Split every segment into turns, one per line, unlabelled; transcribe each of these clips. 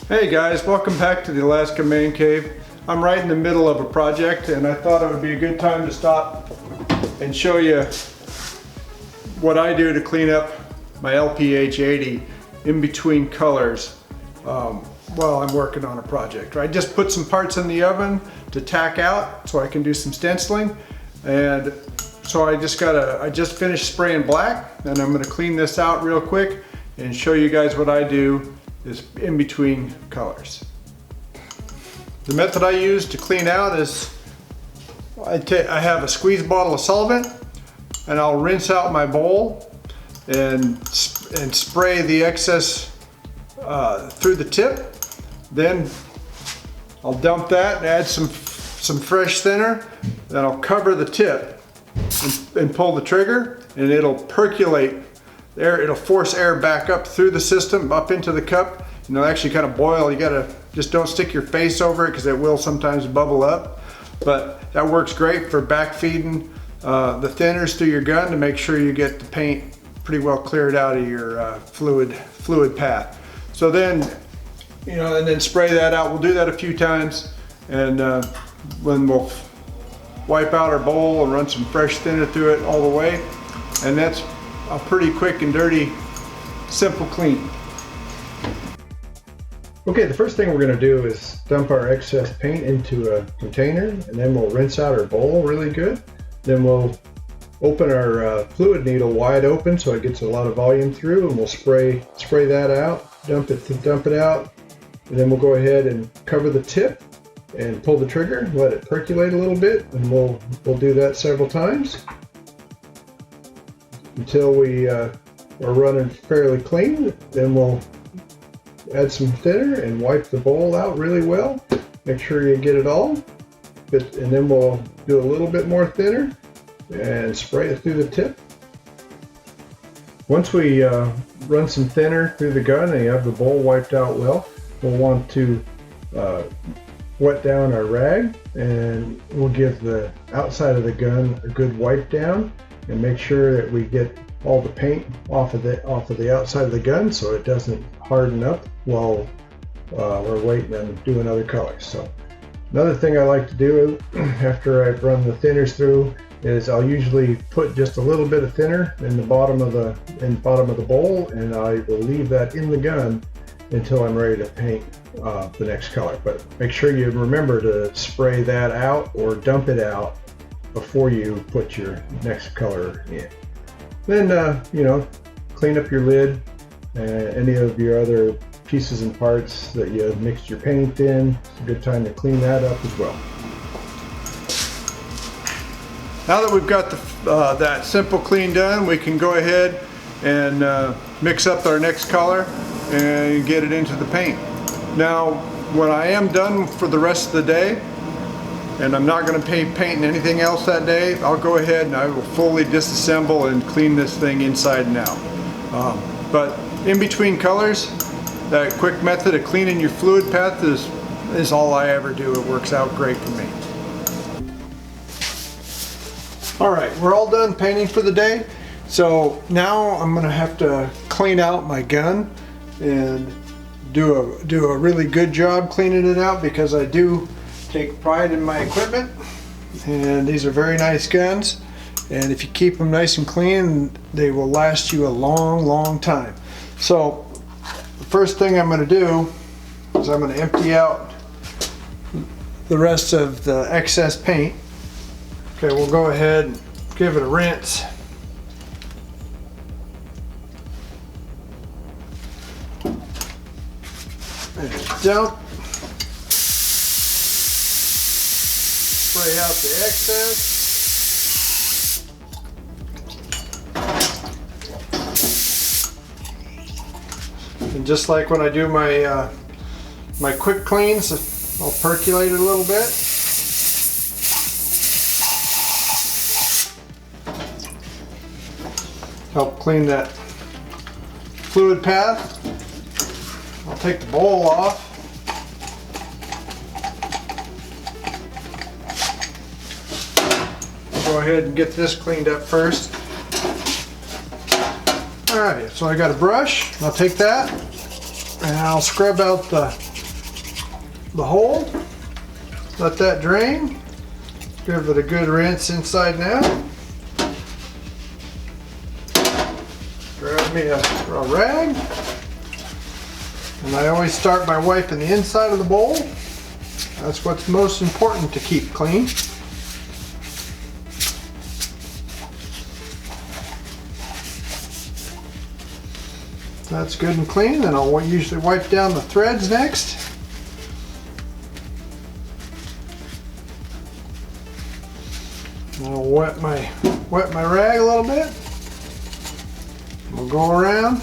Hey guys, welcome back to the Alaskan Mancave. I'm right in the middle of a project and I thought it would be a good time to stop and show you what I do to clean up my LPH 80 in between colors while I'm working on a project. I just put some parts in the oven to tack out so I can do some stenciling, and so I just finished spraying black, and I'm going to clean this out real quick and show you guys what I do is in between colors. The method I use to clean out is I have a squeeze bottle of solvent and I'll rinse out my bowl and spray the excess through the tip. Then I'll dump that and add some fresh thinner. Then I'll cover the tip and pull the trigger, and it'll percolate there. It'll force air back up through the system, up into the cup, and it'll actually kind of boil. You gotta just don't stick your face over it because it will sometimes bubble up. But that works great for back feeding the thinners through your gun to make sure you get the paint pretty well cleared out of your fluid path. So then, and then spray that out. We'll do that a few times, and when we'll wipe out our bowl and run some fresh thinner through it all the way, and that's a pretty quick and dirty, simple clean. Okay, the first thing we're going to do is dump our excess paint into a container, and then we'll rinse out our bowl really good. Then we'll open our fluid needle wide open so it gets a lot of volume through, and we'll spray that out, dump it out, and then we'll go ahead and cover the tip and pull the trigger, let it percolate a little bit, and we'll do that several times until we are running fairly clean. Then we'll add some thinner and wipe the bowl out really well. Make sure you get it all. And then we'll do a little bit more thinner and spray it through the tip. Once we run some thinner through the gun and you have the bowl wiped out well, we'll want to wet down our rag, and we'll give the outside of the gun a good wipe down and make sure that we get all the paint off of the outside of the gun so it doesn't harden up while we're waiting and doing other colors. So another thing I like to do after I've run the thinners through is I'll usually put just a little bit of thinner in the bottom of the bowl, and I will leave that in the gun until I'm ready to paint the next color. But make sure you remember to spray that out or dump it out before you put your next color in. Then clean up your lid and any of your other pieces and parts that you mixed your paint in. It's a good time to clean that up as well. Now that we've got that simple clean done, we can go ahead and mix up our next color and get it into the paint. Now, when I am done for the rest of the day, and I'm not going to paint anything else that day, I'll go ahead and I will fully disassemble and clean this thing inside and out. But in between colors, that quick method of cleaning your fluid path is all I ever do. It works out great for me. Alright, we're all done painting for the day. So now I'm going to have to clean out my gun and do a really good job cleaning it out, because I do take pride in my equipment, and these are very nice guns, and if you keep them nice and clean, they will last you a long time. So the first thing I'm going to do is I'm going to empty out the rest of the excess paint. Okay, we'll go ahead and give it a rinse. And dump. Spray out the excess. And just like when I do my my quick cleans, I'll percolate it a little bit. Help clean that fluid path. I'll take the bowl off. Go ahead and get this cleaned up first. Alright, so I got a brush. I'll take that and I'll scrub out the the hole, let that drain, give it a good rinse inside and out. Grab me a rag, and I always start by wiping the inside of the bowl. That's what's most important to keep clean. That's good and clean. Then I'll usually wipe down the threads next. And I'll wet my rag a little bit. We'll go around,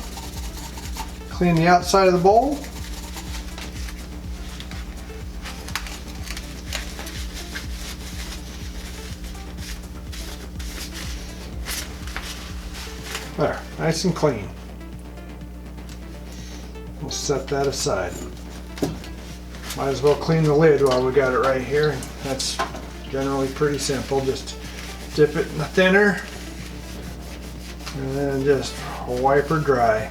clean the outside of the bowl. There, nice and clean. We'll set that aside. Might as well clean the lid while we got it right here. That's generally pretty simple. Just dip it in the thinner and then just wipe her dry.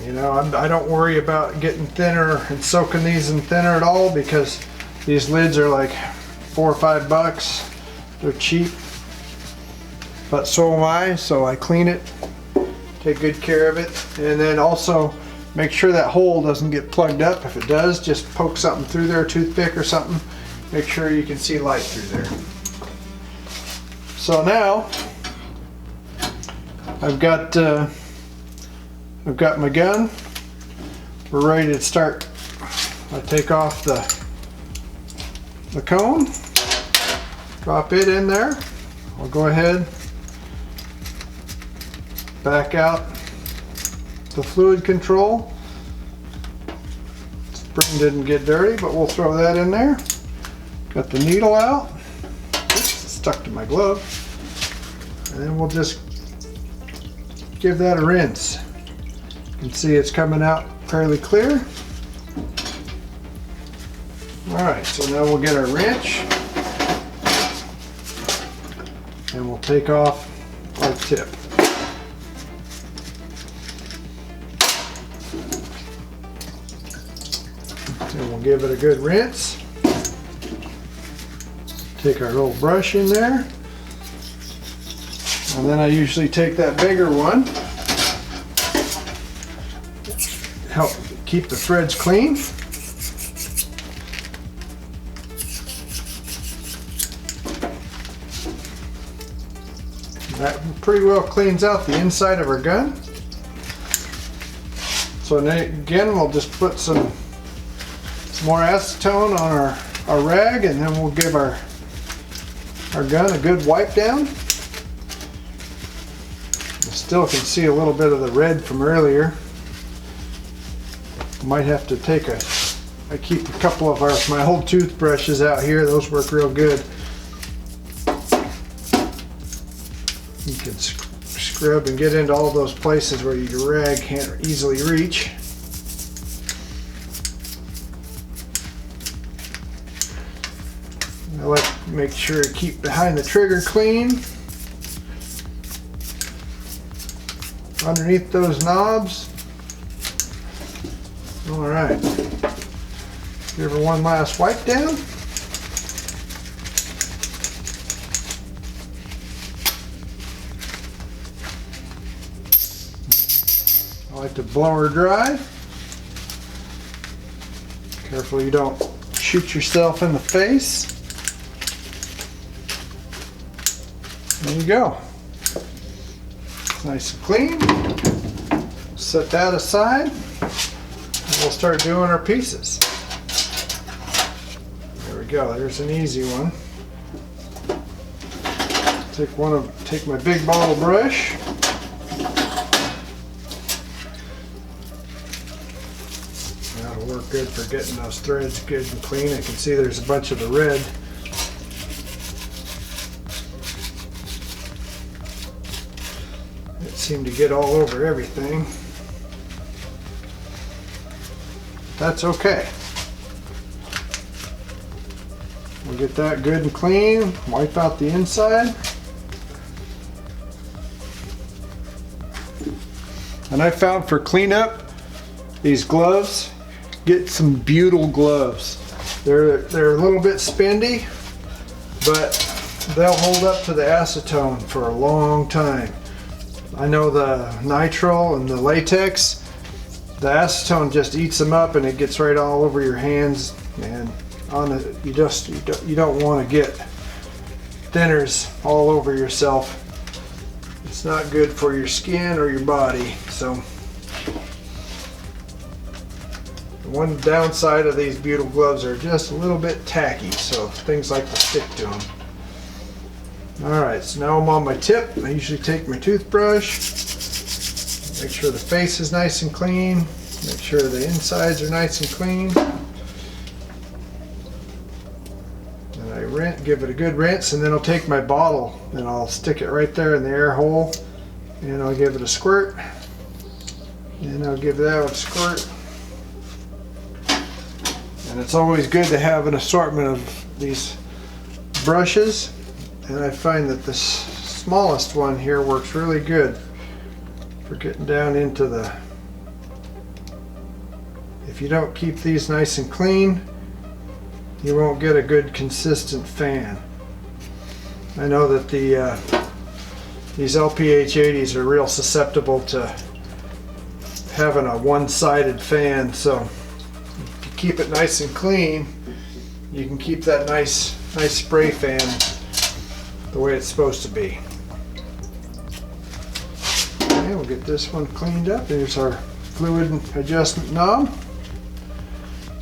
You know, I don't worry about getting thinner and soaking these in thinner at all, because these lids are like $4 or $5. They're cheap. But so am I, so I clean it, take good care of it, and then also make sure that hole doesn't get plugged up. If it does, just poke something through there, a toothpick or something. Make sure you can see light through there. So now I've got my gun. We're ready to start. I take off the cone, drop it in there. I'll go ahead, back out the fluid control. Spring didn't get dirty, but we'll throw that in there. Got the needle out. Oops, it's stuck to my glove. And then we'll just give that a rinse. You can see it's coming out fairly clear. Alright, so now we'll get our wrench and we'll take off our tip. And we'll give it a good rinse. Take our little brush in there. And then I usually take that bigger one. Help keep the threads clean. That pretty well cleans out the inside of our gun. So then again, we'll just put some more acetone on our rag, and then we'll give our gun a good wipe down. Still can see a little bit of the red from earlier. Might have to take I keep a couple of my old toothbrushes out here. Those work real good. You can scrub and get into all those places where your rag can't easily reach. I like to make sure to keep behind the trigger clean. Underneath those knobs. All right. Give her one last wipe down. I like to blow her dry. Careful you don't shoot yourself in the face. There you go. Nice and clean. Set that aside and we'll start doing our pieces. There we go, there's an easy one. Take my big bottle brush. That'll work good for getting those threads good and clean. I can see there's a bunch of the red. Seem to get all over everything. That's okay. We'll get that good and clean, wipe out the inside. And I found for cleanup, these gloves get some butyl gloves. They're a little bit spendy, but they'll hold up to the acetone for a long time. I know the nitrile and the latex, the acetone just eats them up and it gets right all over your hands, and you don't want to get thinners all over yourself. It's not good for your skin or your body. So the one downside of these butyl gloves are just a little bit tacky, so things like to stick to them. Alright, so now I'm on my tip. I usually take my toothbrush, make sure the face is nice and clean, make sure the insides are nice and clean. And I give it a good rinse, and then I'll take my bottle and I'll stick it right there in the air hole, and I'll give it a squirt, and I'll give that a squirt. And it's always good to have an assortment of these brushes. And I find that the smallest one here works really good for getting down into the... If you don't keep these nice and clean, you won't get a good consistent fan. I know that these LPH 80s are real susceptible to having a one-sided fan, so if you keep it nice and clean, you can keep that nice spray fan the way it's supposed to be. Okay, we'll get this one cleaned up. Here's our fluid adjustment knob.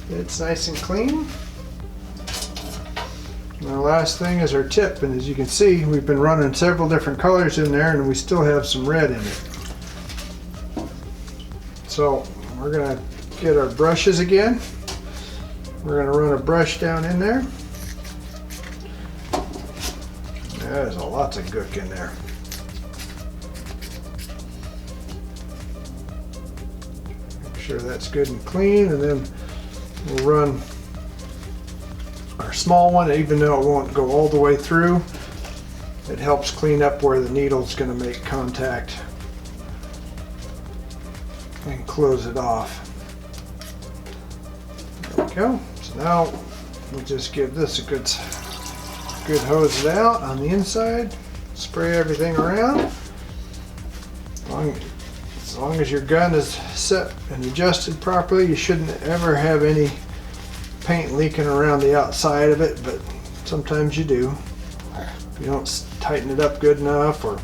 It's nice and clean. And our last thing is our tip, and as you can see, we've been running several different colors in there and we still have some red in it. So we're going to get our brushes again. We're going to run a brush down in there. There's lots of gook in there. Make sure that's good and clean, and then we'll run our small one, even though it won't go all the way through. It helps clean up where the needle's going to make contact and close it off. There we go. So now we'll just give this a good hose it out on the inside, spray everything around. As long as your gun is set and adjusted properly, you shouldn't ever have any paint leaking around the outside of it, but sometimes you do. If you don't tighten it up good enough, or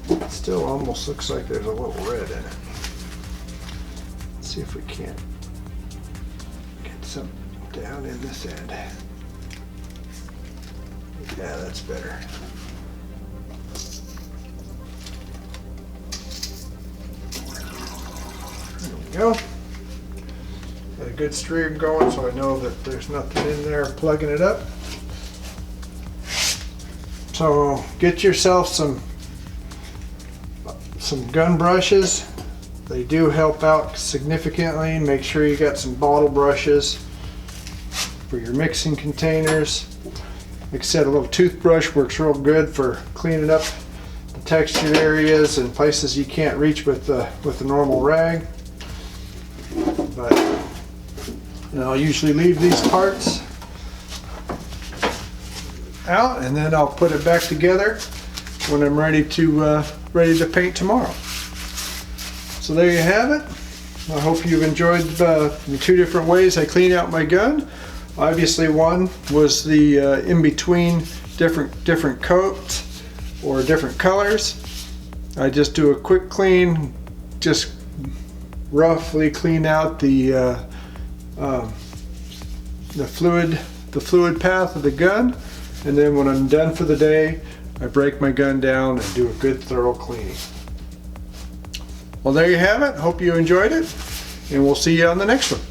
it still almost looks like there's a little red in it. See if we can't get some down in this end. Yeah, that's better. There we go. Got a good stream going, so I know that there's nothing in there plugging it up. So get yourself some gun brushes. They do help out significantly. Make sure you got some bottle brushes for your mixing containers. Like I said, a little toothbrush works real good for cleaning up the textured areas and places you can't reach with the normal rag. But I'll usually leave these parts out, and then I'll put it back together when I'm ready to paint tomorrow. So there you have it. I hope you've enjoyed the two different ways I clean out my gun. Obviously, one was the in between different coats or different colors. I just do a quick clean, just roughly clean out the fluid path of the gun, and then when I'm done for the day, I break my gun down and do a good thorough cleaning. Well, there you have it. Hope you enjoyed it, and we'll see you on the next one.